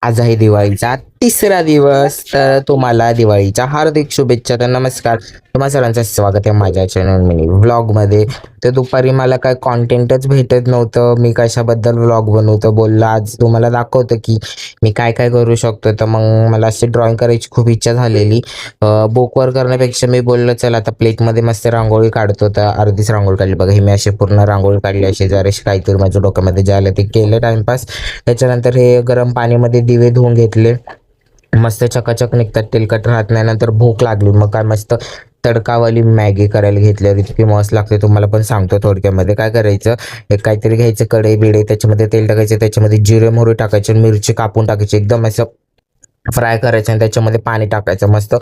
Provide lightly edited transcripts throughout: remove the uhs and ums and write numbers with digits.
आज आहे दिवाळीचा तिसरा दिवस, तर तुम्हाला दिवाळीच्या हार्दिक शुभेच्छा. तर नमस्कार, तुम्हा सर्वांचं स्वागत आहे माझ्या चॅनल मिनी व्लॉगमध्ये. तर दुपारी मला काय कॉन्टेंटच भेटत नव्हतं, मी कशाबद्दल व्लॉग बनवतो बोललं. आज तुम्हाला दाखवतं की मी काय काय करू शकतो. तर मग मला अशी ड्रॉइंग करायची खूप इच्छा झालेली. बुकवर करण्यापेक्षा मी बोललो चल आता प्लेटमध्ये मस्त रांगोळी काढतो. तर अर्धीच रांगोळी काढली बघा, ही मी अशी पूर्ण रांगोळी काढली. अशी जराशी काहीतरी माझ्या डोक्यामध्ये जे आलं ते केलं टाइमपास. त्याच्यानंतर हे गरम पाणीमध्ये दिवे धुवून घेतले. मस्त चकाचक निघतात, तेलकट राहत नाही. नंतर भूक लागली, मग काय मस्त तडकावाली मॅगी करायला घेतली. इतकी मस्त लागते, तुम्हाला पण सांगतो थोडक्यामध्ये. काय करायचं, एक काहीतरी घ्यायचं कढई बिडे, त्याच्यामध्ये तेल टाकायचं, त्याच्यामध्ये जिरे मोहरी टाकायचे, मिरची कापून टाकायची, एकदम असं फ्राय करायचं आणि त्याच्यामध्ये पाणी टाकायचं. मस्त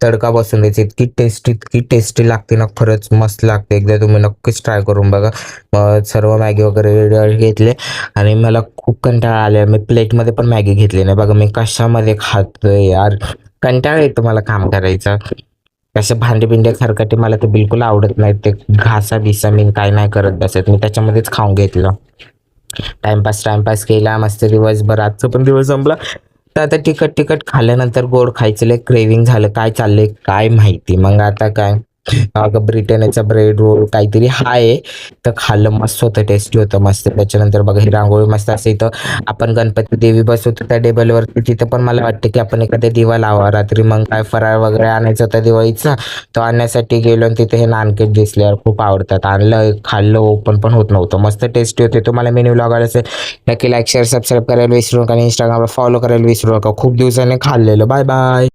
तडका बसून द्यायचा. इतकी टेस्टी लागते ना, खरंच मस्त लागते. एकदा तुम्ही नक्कीच ट्राय करून बघा. सर्व मॅगी वगैरे घेतले आणि मला खूप कंटाळा आला. मी प्लेटमध्ये पण मॅगी घेतली नाही बघा. मी कशामध्ये खातोय यार, कंटाळा येतो मला काम करायचा. असे भांडे बिंडे खरकटे मला ते बिलकुल आवडत नाही. ते घासा बिसा मी काय नाही करत बसत, मी त्याच्यामध्येच खाऊन घेतलं. टाइमपास केला मस्त दिवसभर. आजचा पण दिवस संपला. तर आता तिखट तिखट खाल्ल्यानंतर गोड खायचं लय क्रेविंग झालं. काय चाललंय काय माहिती. मग आता काय, अगं ब्रिटनीचा ब्रेड रोल काहीतरी हाय, तर खाल्लं. मस्त होतं, टेस्टी होतं मस्त. त्याच्यानंतर बघा ही रांगोळी मस्त असे. इथं आपण गणपती देवी बसवतो त्या टेबलवरती, तिथं पण मला वाटतं की आपण एखाद्या दिवा लावा रात्री. मग काय फराळ वगैरे आणायचं होतं दिवाळीचा, तो आणण्यासाठी गेलो आणि तिथे हे नानकेट दिसल्यावर खूप आवडतात. आणलं खाल्लं, ओपन पण होत नव्हतं. मस्त टेस्टी होते. तुम्हाला मेन्यू लागायला असेल नक्की लाईक शेअर सबस्क्राईब करायला विसरू नका आणि इंस्टाग्रामला फॉलो करायला विसरू नका. खूप दिवसांनी खाल्लेलं. Bye bye.